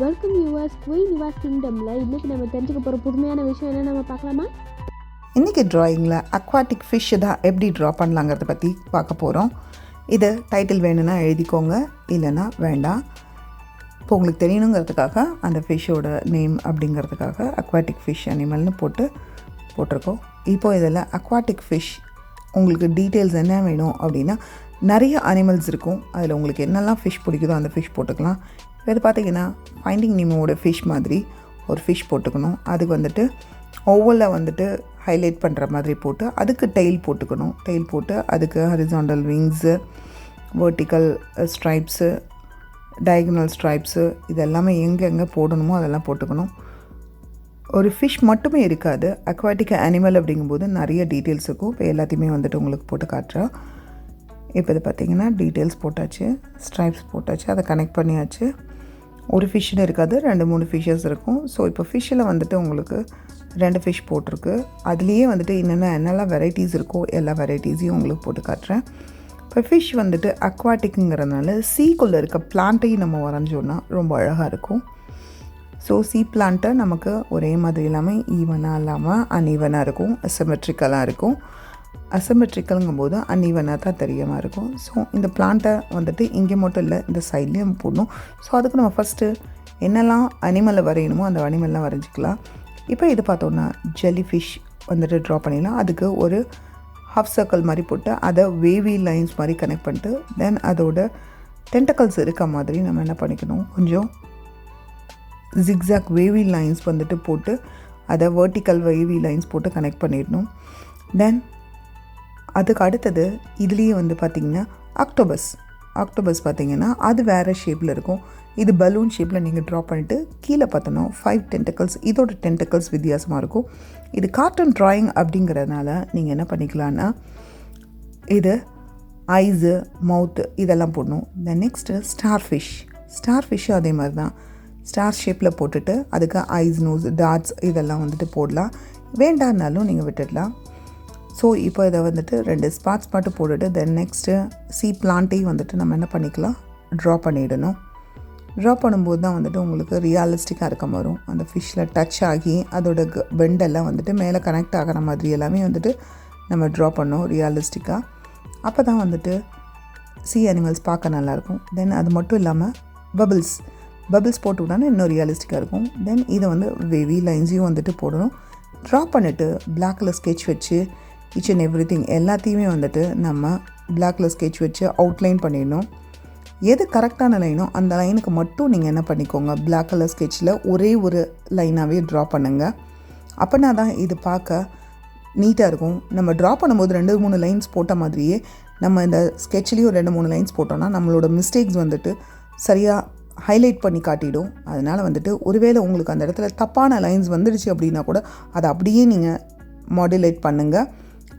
Welcome viewers queen was கிங்டமில் இன்றைக்கி நம்ம தெரிஞ்சுக்க போகிற புதுமையான விஷயம் என்ன நம்ம பார்க்கலாமா? இன்றைக்கி ட்ராயிங்கில் அக்வாட்டிக் ஃபிஷ்ஷை தான் எப்படி ட்ரா பண்ணலாங்கிறத பற்றி பார்க்க போகிறோம். இது டைட்டில் வேணும்னா எழுதிக்கோங்க, இல்லைன்னா வேண்டாம். இப்போ உங்களுக்கு தெரியணுங்கிறதுக்காக அந்த ஃபிஷ்ஷோட நேம் அப்படிங்கிறதுக்காக அக்வாட்டிக் ஃபிஷ் அனிமல்னு போட்டிருக்கோம். இப்போது இதில் அக்வாட்டிக் ஃபிஷ் உங்களுக்கு டீட்டெயில்ஸ் என்ன வேணும் அப்படின்னா, நிறைய அனிமல்ஸ் இருக்கும். அதில் உங்களுக்கு என்னெல்லாம் ஃபிஷ் பிடிக்குதோ அந்த ஃபிஷ் போட்டுக்கலாம். இது பார்த்திங்கன்னா ஃபைண்டிங் நீமோட ஃபிஷ் மாதிரி ஒரு ஃபிஷ் போட்டுக்கணும். அதுக்கு வந்துட்டு ஒவ்வொன்றில் வந்துட்டு ஹைலைட் பண்ணுற மாதிரி போட்டு அதுக்கு டெயில் போட்டுக்கணும். டெயில் போட்டு அதுக்கு horizontal wings, vertical stripes, diagonal stripes இதெல்லாமே எங்கெங்கே போடணுமோ அதெல்லாம் போட்டுக்கணும். ஒரு ஃபிஷ் மட்டுமே இருக்காது, அக்வாட்டிக் அனிமல் அப்படிங்கும்போது நிறைய டீட்டெயில்ஸ் இருக்கும். இப்போ எல்லாத்தையுமே வந்துட்டு உங்களுக்கு போட்டு காட்டுறேன். இப்போ இது பார்த்திங்கன்னா டீட்டெயில்ஸ் போட்டாச்சு, ஸ்ட்ரைப்ஸ் போட்டாச்சு, அதை கனெக்ட் பண்ணியாச்சு. ஒரு ஃபிஷ்ஷுன்னு இருக்காது, 2-3 ஃபிஷ்ஷஸ் இருக்கும். ஸோ இப்போ ஃபிஷ்ஷில் வந்துட்டு உங்களுக்கு 2 ஃபிஷ் போட்டிருக்கு. அதுலேயே வந்துட்டு என்னெல்லாம் வெரைட்டிஸ் இருக்கோ எல்லா வெரைட்டிஸையும் உங்களுக்கு போட்டு காட்டுறேன். இப்போ ஃபிஷ் வந்துட்டு அக்வாட்டிக்குங்கிறதுனால சீக்குள்ளே இருக்க பிளான்ட்டையும் நம்ம வரைஞ்சோன்னா ரொம்ப அழகாக இருக்கும். ஸோ சீ பிளான்ட்டை நமக்கு ஒரே மாதிரி இல்லாமல் ஈவனாக இல்லாமல் அன்ஈவனாக இருக்கும், அசிமெட்ரிக்கலாக இருக்கும். அசிமெட்ரிக்கலுங்கும் போது அன்ஈவனாக தான் தெரியாமல் இருக்கும். ஸோ இந்த பிளான்ட்டை வந்துட்டு இங்கே மட்டும் இல்லை, இந்த சைட்லேயும் போடணும். ஸோ அதுக்கு நம்ம ஃபஸ்ட்டு என்னெல்லாம் அனிமலை வரையணுமோ அந்த அனிமல்லாம் வரைஞ்சிக்கலாம். இப்போ இது பார்த்தோன்னா ஜெல்லி ஃபிஷ் வந்துட்டு ட்ரா பண்ணிடலாம். அதுக்கு ஒரு ஹாஃப் சர்க்கிள் மாதிரி போட்டு அதை வேவி லைன்ஸ் மாதிரி கனெக்ட் பண்ணிட்டு தென் அதோட டென்டக்கல்ஸ் இருக்க மாதிரி நம்ம என்ன பண்ணிக்கணும், கொஞ்சம் ஜிக்ஸாக் வேவி லைன்ஸ் வந்துட்டு போட்டு அதை வெர்டிக்கல் வேவி லைன்ஸ் போட்டு கனெக்ட் பண்ணிடணும். தென் அதுக்கு அடுத்தது இதுலேயே வந்து பார்த்திங்கன்னா ஆக்டோபஸ் பார்த்திங்கன்னா அது வேறு ஷேப்பில் இருக்கும். இது பலூன் ஷேப்பில் நீங்கள் ட்ரா பண்ணிவிட்டு கீழே பார்த்தோன்னா 5 டென்டக்கல்ஸ், இதோட டென்டக்கல்ஸ் வித்தியாசமாக இருக்கும். இது கார்ட்டூன் ட்ராயிங் அப்படிங்கிறதுனால நீங்கள் என்ன பண்ணிக்கலான்னா இது ஐஸு, மவுத்து இதெல்லாம் போடணும். தென் நெக்ஸ்ட்டு ஸ்டார் ஃபிஷ்ஷும் அதே மாதிரி தான் ஸ்டார் ஷேப்பில் போட்டுட்டு அதுக்கு ஐஸ், நோஸ், டாட்ஸ் இதெல்லாம் வந்துட்டு போடலாம். வேண்டான்னாலும் நீங்கள் விட்டுடலாம். ஸோ இப்போ இதை வந்துட்டு 2 ஸ்பாட்ஸ் மட்டும் போட்டுட்டு தென் நெக்ஸ்ட்டு சீ பிளான்ட்டையும் வந்துட்டு நம்ம என்ன பண்ணிக்கலாம், ட்ரா பண்ணிடணும். ட்ரா பண்ணும்போது தான் வந்துட்டு உங்களுக்கு ரியலிஸ்டிக்காக இருக்க வரும். அந்த ஃபிஷ்ஷில் டச் ஆகி அதோட பெண்டெல்லாம் வந்துட்டு மேலே கனெக்ட் ஆகிற மாதிரி எல்லாமே வந்துட்டு நம்ம ட்ரா பண்ணோம் ரியலிஸ்டிக்காக. அப்போ தான் வந்துட்டு சீ அனிமல்ஸ் பார்க்க நல்லாயிருக்கும். தென் அது மட்டும் இல்லாமல் பபிள்ஸ் போட்டு விட்டாலும் இன்னும் ரியலிஸ்டிக்காக இருக்கும். தென் இதை வந்து வேவி லைன்ஸையும் வந்துட்டு போடணும். ட்ரா பண்ணிவிட்டு பிளாக்கில் ஸ்கெட்ச் வச்சு ஈச் அண்ட் எவ்ரிதிங் எல்லாத்தையுமே வந்துட்டு நம்ம பிளாக்கில் ஸ்கெட்ச் வச்சு அவுட்லைன் பண்ணிடணும். எது கரெக்டான லைனோ அந்த லைனுக்கு மட்டும் நீங்கள் என்ன பண்ணிக்கோங்க, பிளாக் கலர் ஸ்கெட்சில் ஒரே ஒரு லைனாகவே ட்ரா பண்ணுங்கள். அப்போனா தான் இது பார்க்க நீட்டாக இருக்கும். நம்ம ட்ரா பண்ணும்போது 2-3 லைன்ஸ் போட்ட மாதிரியே நம்ம இந்த ஸ்கெட்ச்லேயும் 2-3 லைன்ஸ் போட்டோன்னா நம்மளோட மிஸ்டேக்ஸ் வந்துட்டு சரியாக ஹைலைட் பண்ணி காட்டிடும். அதனால் வந்துட்டு ஒருவேளை உங்களுக்கு அந்த இடத்துல தப்பான லைன்ஸ் வந்துடுச்சு அப்படின்னா கூட அதை அப்படியே நீங்கள் மாடுலேட் பண்ணுங்கள்.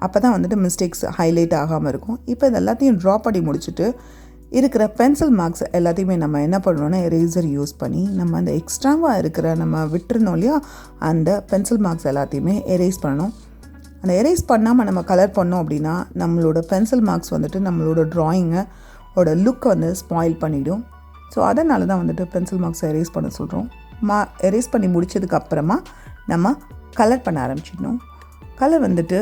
அப்போ தான் வந்துட்டு மிஸ்டேக்ஸ் ஹைலைட் ஆகாமல் இருக்கும். இப்போ இது எல்லாத்தையும் ட்ரா பண்ணி முடிச்சுட்டு இருக்கிற பென்சில் மார்க்ஸ் எல்லாத்தையுமே நம்ம என்ன பண்ணணும்னா எரேசர் யூஸ் பண்ணி நம்ம அந்த எக்ஸ்ட்ராவாக இருக்கிற நம்ம விட்டுருந்தோம் இல்லையா அந்த பென்சில் மார்க்ஸ் எல்லாத்தையுமே எரேஸ் பண்ணணும். அந்த எரேஸ் பண்ணாமல் நம்ம கலர் பண்ணோம் அப்படின்னா நம்மளோட பென்சில் மார்க்ஸ் வந்துட்டு நம்மளோட ட்ராயிங்கோட லுக்கை வந்து ஸ்பாயில் பண்ணிவிடும். ஸோ அதனால தான் வந்துட்டு பென்சில் மார்க்ஸை எரேஸ் பண்ண சொல்கிறோம். எரேஸ் பண்ணி முடிச்சதுக்கப்புறமா நம்ம கலர் பண்ண ஆரம்பிச்சிடணும். கலர் வந்துட்டு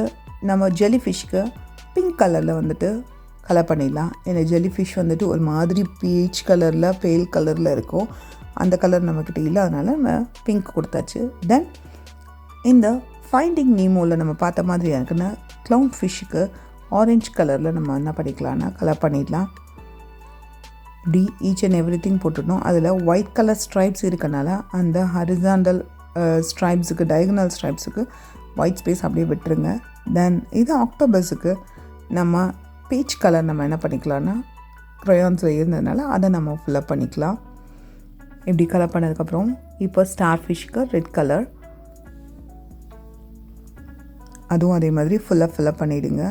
நம்ம ஜெல்லி ஃபிஷ்க்கு பிங்க் கலரில் வந்துட்டு கலர் பண்ணிடலாம். ஏன்னா ஜெல்லி ஃபிஷ் வந்துட்டு ஒரு மாதிரி பீச் கலரில் பேல் கலரில் இருக்கும். அந்த கலர் நம்மக்கிட்ட இல்லை, அதனால் நம்ம பிங்க் கொடுத்தாச்சு. தென் இந்த ஃபைண்டிங் நீமோவில் நம்ம பார்த்த மாதிரி இருக்குன்னா க்ளவுன் ஃபிஷ்ஷுக்கு ஆரஞ்சு கலரில் நம்ம என்ன பண்ணிக்கலாம்னா கலர் பண்ணிடலாம். இப்படி ஈச் அண்ட் எவ்ரிதிங் போட்டுடணும். அதில் ஒயிட் கலர் ஸ்ட்ரைப்ஸ் இருக்கனால அந்த ஹரிசாண்டல் ஸ்ட்ரைப்ஸுக்கு, டயகனல் ஸ்ட்ரைப்ஸுக்கு ஒயிட் ஸ்பேஸ் அப்படியே விட்டுருங்க. தென் இது ஆக்டோபஸுக்கு நம்ம பீச் கலர் நம்ம என்ன பண்ணிக்கலாம்னா க்ரையான்ஸில் இருந்ததுனால அதை நம்ம ஃபில்லப் பண்ணிக்கலாம். இப்படி கலர் பண்ணதுக்கப்புறம் இப்போ ஸ்டார் ஃபிஷ்க்கு ரெட் கலர், அதுவும் அதே மாதிரி ஃபுல்லாக ஃபில்லப் பண்ணிவிடுங்க.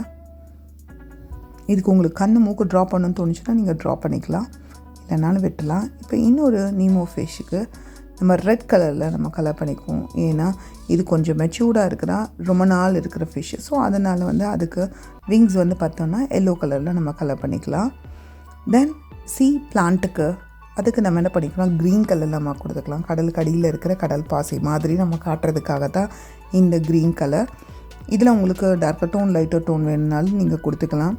இதுக்கு உங்களுக்கு கண்ணு மூக்கு ட்ரா பண்ணணும்னு தோணுச்சுன்னா நீங்கள் ட்ரா பண்ணிக்கலாம், இல்லைனாலும் விட்டுலாம். இப்போ இன்னொரு நீமோ ஃபிஷ்ஷுக்கு நம்ம ரெட் கலரில் நம்ம கலர் பண்ணிக்குவோம். ஏன்னா இது கொஞ்சம் மெச்சூர்டாக இருக்கிற ரொம்ப நாள் இருக்கிற ஃபிஷ்ஷு. ஸோ அதனால் வந்து அதுக்கு விங்ஸ் வந்து பார்த்தோன்னா எல்லோ கலரில் நம்ம கலர் பண்ணிக்கலாம். தென் சீ பிளான்ட்டுக்கு அதுக்கு நம்ம என்ன பண்ணிக்கலாம், க்ரீன் கலரில் நம்ம கொடுத்துக்கலாம். கடலுக்கு அடியில் இருக்கிற கடல் பாசி மாதிரி நம்ம காட்டுறதுக்காக தான் இந்த க்ரீன் கலர். இதில் உங்களுக்கு டார்க்கர் டோன் லைட்டர் டோன் வேணுனாலும் நீங்கள் கொடுத்துக்கலாம்,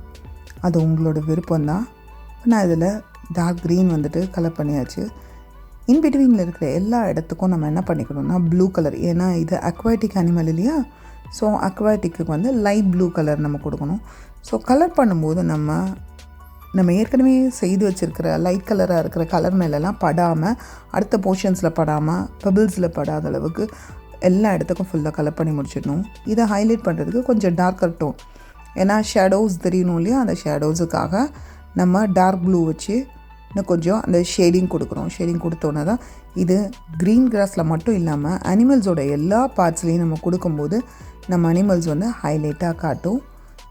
அது உங்களோட விருப்பம்தான். நான் இதில் டார்க் க்ரீன் வந்துட்டு கலர் பண்ணியாச்சு. இன்பிட்வீனில் இருக்கிற எல்லா இடத்துக்கும் நம்ம என்ன பண்ணிக்கணும்னா ப்ளூ கலர், ஏன்னா இது அக்வாட்டிக் அனிமல் இல்லையா, ஸோ அக்வாட்டிக்கு வந்து லைட் ப்ளூ கலர் நம்ம கொடுக்கணும். ஸோ கலர் பண்ணும்போது நம்ம ஏற்கனவே செய்து வச்சுருக்கிற லைட் கலராக இருக்கிற கலர் மேலெல்லாம் படாமல், அடுத்த போர்ஷன்ஸில் படாமல், பெபிள்ஸில் படாத அளவுக்கு எல்லா இடத்துக்கும் ஃபுல்லாக கலர் பண்ணி முடிச்சிடணும். இதை ஹைலைட் பண்ணுறதுக்கு கொஞ்சம் டார்க்கர் டோன், ஏன்னா ஷேடோஸ் தெரியணும் இல்லையா, அந்த ஷேடோஸுக்காக நம்ம டார்க் ப்ளூ வச்சு இன்னும் கொஞ்சம் அந்த ஷேடிங் கொடுக்குறோம். ஷேடிங் கொடுத்தோன்னே தான் இது க்ரீன் கிராஸில் மட்டும் இல்லாமல் அனிமல்ஸோட எல்லா பார்ட்ஸ்லேயும் நம்ம கொடுக்கும்போது நம்ம அனிமல்ஸ் வந்து ஹைலைட்டாக காட்டும்.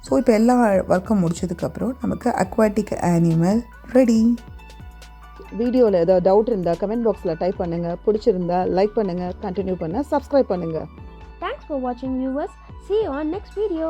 ஸோ இப்போ எல்லா ஒர்க்கும் முடிச்சதுக்கப்புறம் நமக்கு அக்வாட்டிக் அனிமல் ரெடி. வீடியோவில் ஏதாவது டவுட் இருந்தால் கமெண்ட் பாக்ஸில் டைப் பண்ணுங்கள். பிடிச்சிருந்தா லைக் பண்ணுங்கள், கண்டினியூ பண்ண சப்ஸ்கிரைப் பண்ணுங்கள். Thanks for watching, viewers. See you on next video.